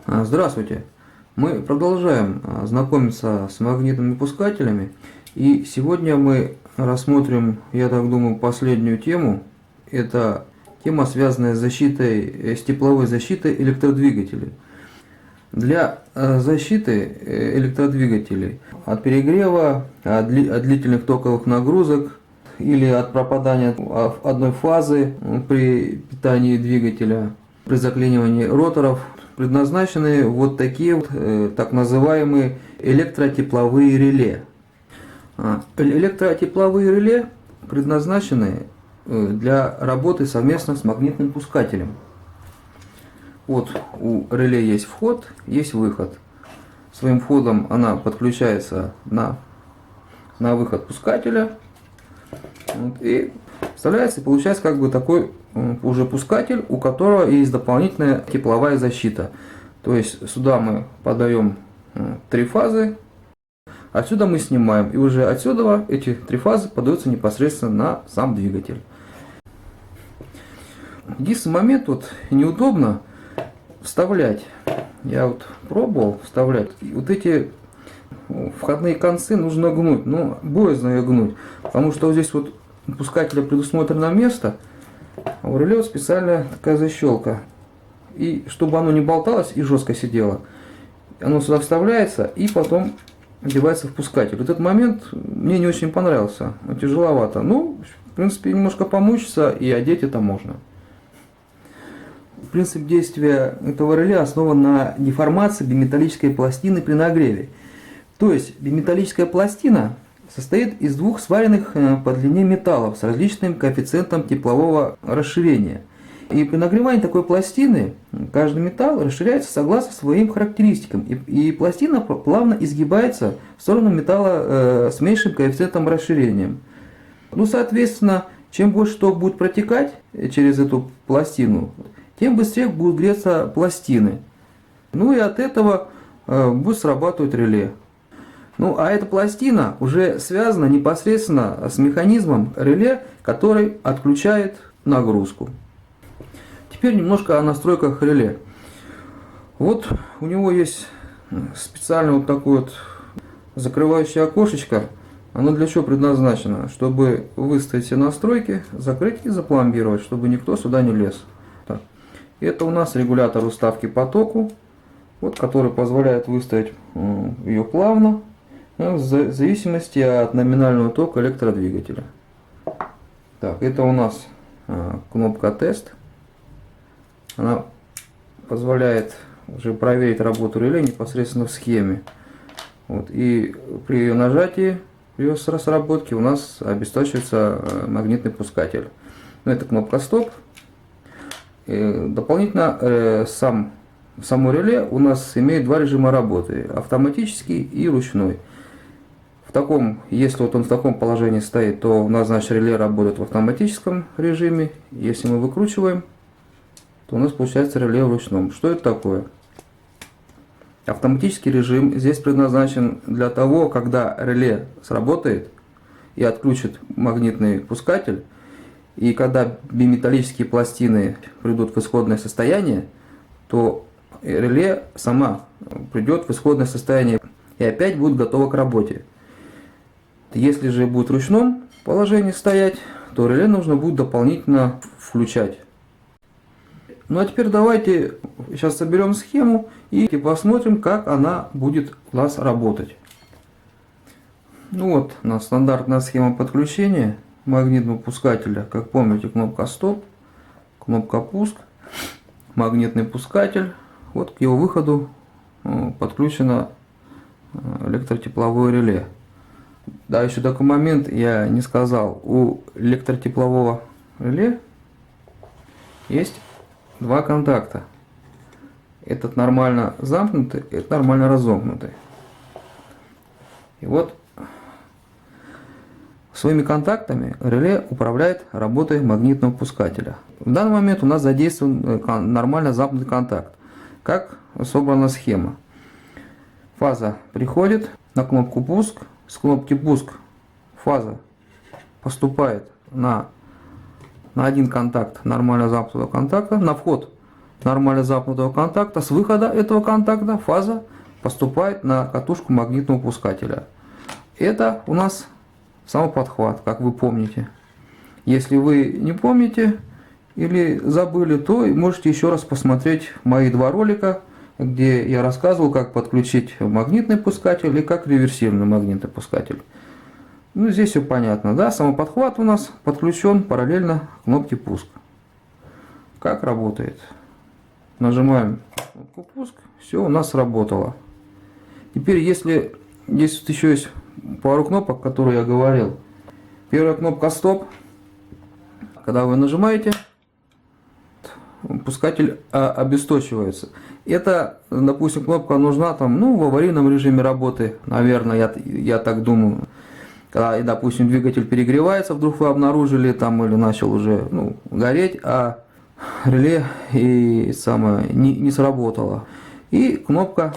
Здравствуйте! Мы продолжаем знакомиться с магнитными пускателями, и сегодня мы рассмотрим, я так думаю, последнюю тему. Это тема, связанная с защитой, с тепловой защитой электродвигателей. Для защиты электродвигателей от перегрева, от длительных токовых нагрузок или от пропадания одной фазы при питании двигателя, при заклинивании роторов, предназначены вот такие вот, так называемые электротепловые реле. Электротепловые реле предназначены для работы совместно с магнитным пускателем. Вот у реле есть вход, есть выход. Своим входом она подключается на выход пускателя. Вот, и вставляется, и получается как бы такой уже пускатель, у которого есть дополнительная тепловая защита. То есть сюда мы подаем 3 фазы, отсюда мы снимаем, и уже отсюда эти 3 фазы подаются непосредственно на сам двигатель. Единственный момент, вот неудобно вставлять. Я вот пробовал вставлять. И вот эти входные концы нужно гнуть, но боязно ее гнуть, потому что вот здесь вот у пускателя предусмотрено место, а у реле вот специальная такая защелка. И чтобы оно не болталось и жестко сидело, оно сюда вставляется и потом одевается в пускатель. Вот этот момент мне не очень понравился, тяжеловато. Ну, в принципе, немножко помучиться и одеть это можно. Принцип действия этого реле основан на деформации биметаллической пластины при нагреве. То есть биметаллическая пластина состоит из 2 сваренных по длине металлов с различным коэффициентом теплового расширения. И при нагревании такой пластины каждый металл расширяется согласно своим характеристикам. И пластина плавно изгибается в сторону металла с меньшим коэффициентом расширения. Ну, соответственно, чем больше ток будет протекать через эту пластину, тем быстрее будут греться пластины. Ну и от этого будет срабатывать реле. Ну а эта пластина уже связана непосредственно с механизмом реле, который отключает нагрузку. Теперь немножко о настройках реле. Вот у него есть специально вот такое вот закрывающее окошечко. Оно для чего предназначено? Чтобы выставить все настройки, закрыть и запломбировать, чтобы никто сюда не лез. Так. Это у нас регулятор уставки по току, вот, который позволяет выставить ее плавно, в зависимости от номинального тока электродвигателя. Так, это у нас кнопка тест. Она позволяет уже проверить работу реле непосредственно в схеме. Вот, и при ее нажатии, при ее сработке у нас обесточивается магнитный пускатель. Ну, это кнопка стоп. И дополнительно само реле у нас имеет 2 режима работы: автоматический и ручной. Если вот он в таком положении стоит, то у нас, значит, реле работает в автоматическом режиме. Если мы выкручиваем, то у нас получается реле в ручном. Что это такое? Автоматический режим здесь предназначен для того, когда реле сработает и отключит магнитный пускатель, и когда биметаллические пластины придут в исходное состояние, то реле сама придет в исходное состояние и опять будет готова к работе. Если же будет в ручном положении стоять, то реле нужно будет дополнительно включать. Ну а теперь давайте сейчас соберем схему и посмотрим, как она будет у нас работать. Ну вот у нас стандартная схема подключения магнитного пускателя. Как помните, кнопка стоп, кнопка пуск, магнитный пускатель. Вот к его выходу подключено электротепловое реле. Да, еще такой момент я не сказал. У электротеплового реле есть 2 контакта. Этот нормально замкнутый, этот нормально разомкнутый. И вот своими контактами реле управляет работой магнитного пускателя. В данный момент у нас задействован нормально замкнутый контакт. Как собрана схема? Фаза приходит на кнопку пуск. С кнопки пуск фаза поступает на один контакт нормально замкнутого контакта. На вход нормально замкнутого контакта, с выхода этого контакта фаза поступает на катушку магнитного пускателя. Это у нас самоподхват, как вы помните. Если вы не помните или забыли, то можете еще раз посмотреть мои два ролика, где я рассказывал, как подключить магнитный пускатель и как реверсивный магнитный пускатель. Ну, здесь все понятно, да? Самоподхват у нас подключен параллельно кнопке пуск. Как работает? Нажимаем кнопку пуск, все у нас сработало. Теперь, если здесь вот еще есть пару кнопок, которые я говорил. Первая кнопка стоп. Когда вы нажимаете, пускатель обесточивается. Это, допустим, кнопка нужна там, ну, в аварийном режиме работы, наверное, я так думаю. Когда, допустим, двигатель перегревается, вдруг вы обнаружили там или начал уже, ну, гореть, а реле и не сработало. И кнопка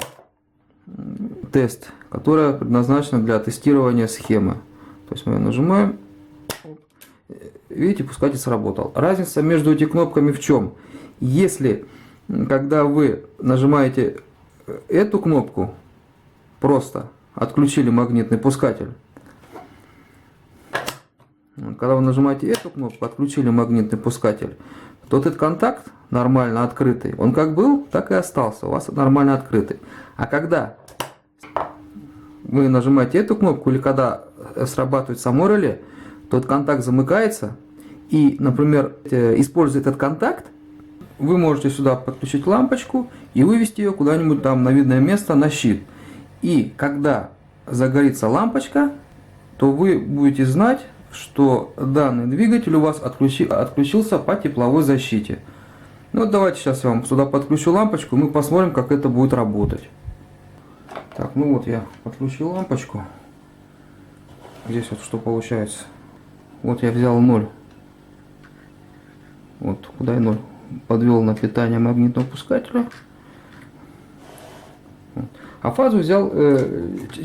тест, которая предназначена для тестирования схемы. То есть мы ее нажимаем, видите, пускатель сработал. Разница между этими кнопками в чем? Если, когда вы нажимаете эту кнопку, просто отключили магнитный пускатель. Когда вы нажимаете эту кнопку, отключили магнитный пускатель, то этот контакт нормально открытый, он как был, так и остался, у вас нормально открытый. А когда вы нажимаете эту кнопку или когда срабатывает само реле, то этот контакт замыкается и, например, используя этот контакт, вы можете сюда подключить лампочку и вывести ее куда-нибудь там на видное место на щит. И когда загорится лампочка, то вы будете знать, что данный двигатель у вас отключился по тепловой защите. Ну вот давайте сейчас я вам сюда подключу лампочку, мы посмотрим, как это будет работать. Так, ну вот я подключил лампочку. Здесь вот что получается. Вот я взял 0. Вот куда я 0 подвел на питание магнитного пускателя. А фазу взял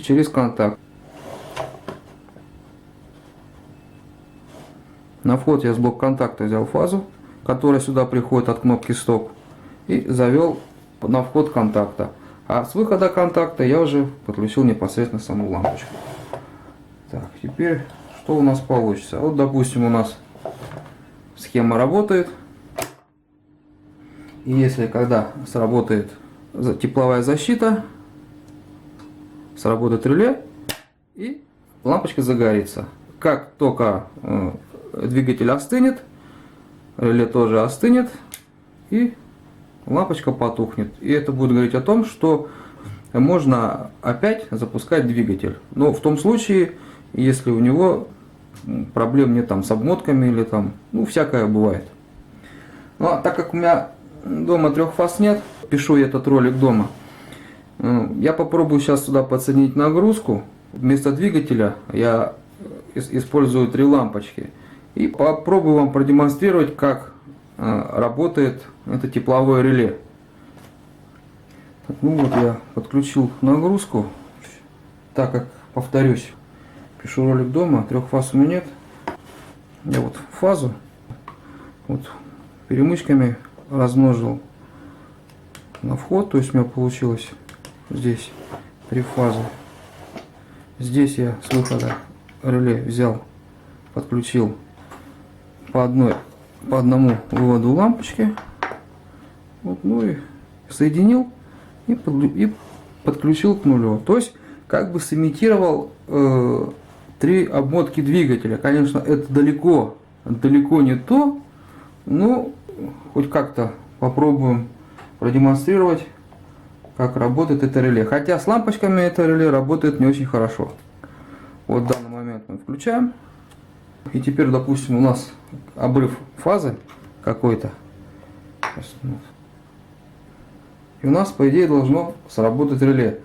через контакт. На вход я с блок контакта взял фазу, которая сюда приходит от кнопки стоп, и завел на вход контакта. А с выхода контакта я уже подключил непосредственно саму лампочку. Так, теперь что у нас получится? Вот, допустим, у нас схема работает. И если когда сработает тепловая защита, сработает реле и лампочка загорится. Как только двигатель остынет, реле тоже остынет и лампочка потухнет. И это будет говорить о том, что можно опять запускать двигатель. Но в том случае, если у него проблем нет там с обмотками или там, ну, всякое бывает. Ну, а так как у меня дома 3 фаз нет, пишу я этот ролик дома, я попробую сейчас сюда подсоединить нагрузку. Вместо двигателя я использую 3 лампочки. И попробую вам продемонстрировать, как работает это тепловое реле. Ну вот я подключил нагрузку. Так как, повторюсь, пишу ролик дома, 3 фаз у меня нет. Я вот фазу вот перемычками размножил на вход, то есть у меня получилось здесь 3 фазы. Здесь я с выхода реле взял, подключил по одному выводу лампочки, вот, ну и соединил и подключил к нулю. То есть как бы сымитировал 3 обмотки двигателя. Конечно, это далеко не то, но хоть как-то попробуем продемонстрировать, как работает это реле. Хотя с лампочками это реле работает не очень хорошо. Вот в данный момент мы включаем. И теперь, допустим, у нас обрыв фазы какой-то. И у нас, по идее, должно сработать реле.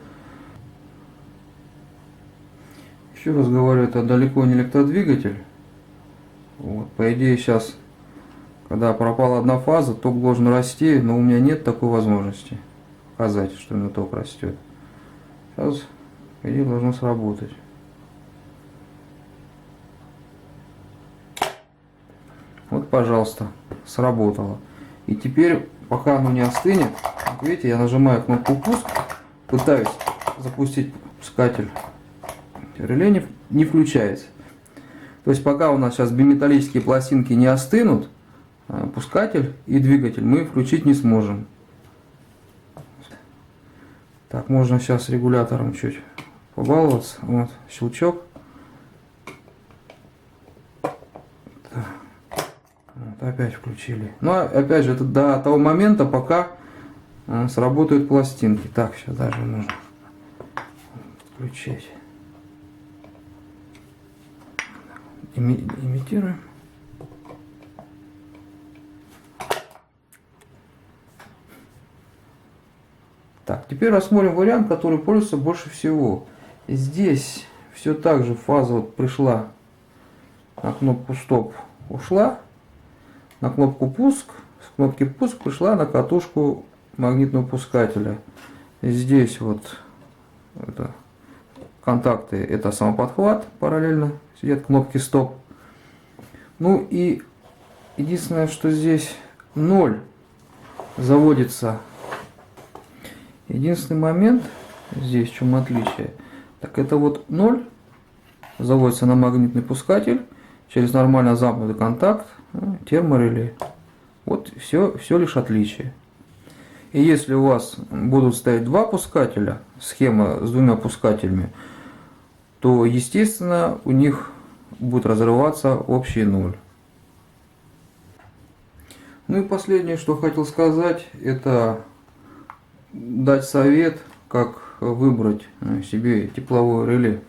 Еще раз говорю, это далеко не электродвигатель. Вот, по идее, сейчас, когда пропала одна фаза, ток должен расти, но у меня нет такой возможности показать, что у меня ток растет. Сейчас, по идее, должно сработать. Вот, пожалуйста, сработало. И теперь пока оно не остынет, как видите, я нажимаю кнопку пуск, пытаюсь запустить пускатель, реле не включается. То есть пока у нас сейчас биметаллические пластинки не остынут, пускатель и двигатель мы включить не сможем. Так, можно сейчас регулятором чуть побаловаться. Вот, щелчок. Так. Вот, опять включили. Но опять же, это до того момента, пока сработают пластинки. Так, сейчас даже можно включить. Имитируем. Так, теперь рассмотрим вариант, который пользуется больше всего. Здесь все так же фаза вот пришла на кнопку стоп, ушла, на кнопку пуск, с кнопки пуск пришла на катушку магнитного пускателя. Здесь вот это, контакты, это самоподхват, параллельно сидят кнопки стоп. Ну и единственное, что здесь 0 заводится. Единственный момент здесь, в чем отличие, так это вот 0 заводится на магнитный пускатель через нормально замкнутый контакт, термореле. Вот все лишь отличие. И если у вас будут стоять два пускателя, схема с двумя пускателями, то естественно у них будет разрываться общий 0. Ну и последнее, что хотел сказать, это дать совет, как выбрать себе тепловое реле.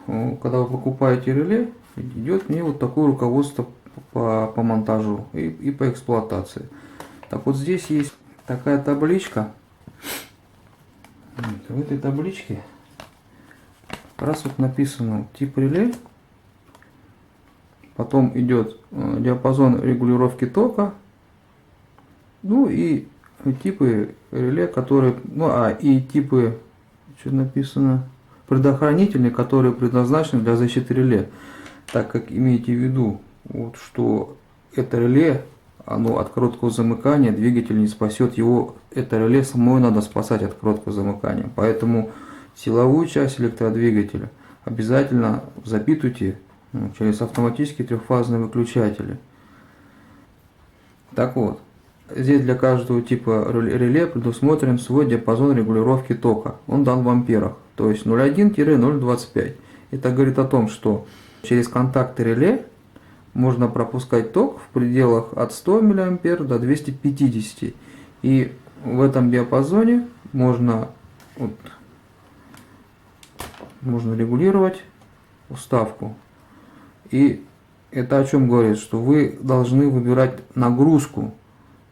Когда вы покупаете реле, идет мне вот такое руководство по монтажу и по эксплуатации. Так вот, здесь есть такая табличка. В этой табличке как раз вот написано тип реле, потом идет диапазон регулировки тока, ну и типы реле, которые, и типы, что написано, предохранительные, которые предназначены для защиты реле. Так как имейте в виду, вот, что это реле, оно от короткого замыкания, двигатель не спасет его, это реле самой надо спасать от короткого замыкания. Поэтому силовую часть электродвигателя обязательно запитывайте через автоматические трехфазные выключатели. Так вот. Здесь для каждого типа реле предусмотрен свой диапазон регулировки тока. Он дан в амперах, то есть 0,1-0,25. Это говорит о том, что через контакты реле можно пропускать ток в пределах от 100 мА до 250. И в этом диапазоне можно регулировать уставку. И это о чем говорит, что вы должны выбирать нагрузку,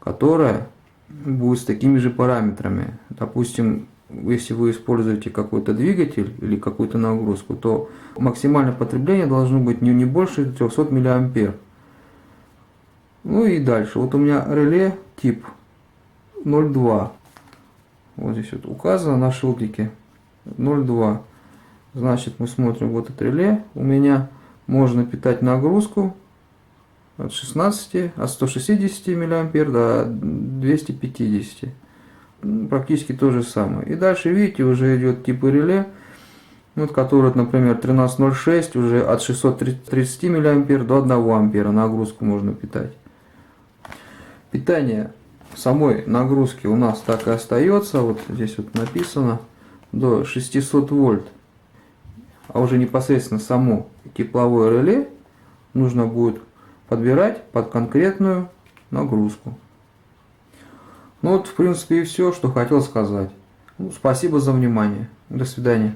которая будет с такими же параметрами. Допустим, если вы используете какой-то двигатель или какую-то нагрузку, то максимальное потребление должно быть не больше 300 мА. Ну и дальше. Вот у меня реле тип 0,2. Вот здесь вот указано на шилдике 0,2. Значит, мы смотрим вот это реле. У меня можно питать нагрузку от 160 мА до 250. Практически то же самое. И дальше, видите, уже идет типы реле, вот, который, например, 1306, уже от 630 мА до 1 ампера нагрузку можно питать. Питание самой нагрузки у нас так и остается. Вот здесь вот написано до 600 вольт. А уже непосредственно само тепловое реле нужно будет подбирать под конкретную нагрузку. Ну вот, в принципе, и все, что хотел сказать. Спасибо за внимание. До свидания.